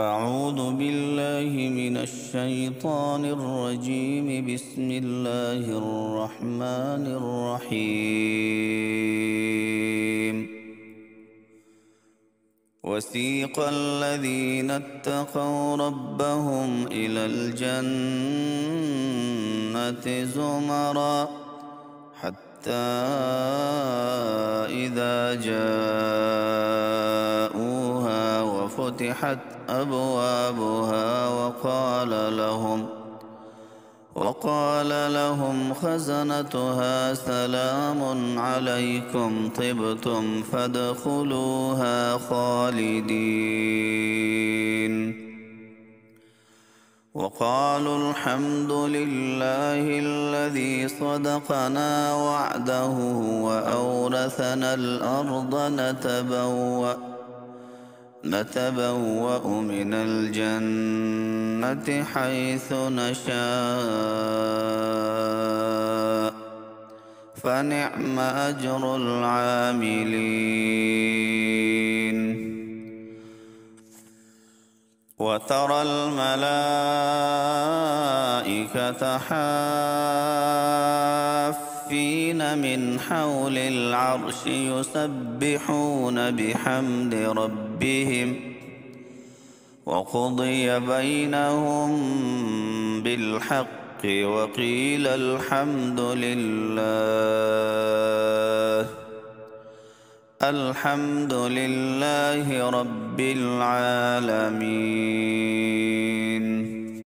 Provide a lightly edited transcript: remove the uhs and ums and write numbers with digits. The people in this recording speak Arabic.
أعوذ بالله من الشيطان الرجيم. بسم الله الرحمن الرحيم. وسيق الذين اتقوا ربهم إلى الجنة زمرا حتى إذا جاءوها وفتحت أبوابها وقال لهم خزنتها سلام عليكم طبتم فادخلوها خالدين. وقالوا الحمد لله الذي صدقنا وعده وأورثنا الأرض نتبوأ من الجنة حيث نشاء فنعم أجر العاملين. وترى الملائكة حافين من حول العرش يسبحون بحمد ربهم وقضي بينهم بالحق وقيل الحمد لله رب العالمين.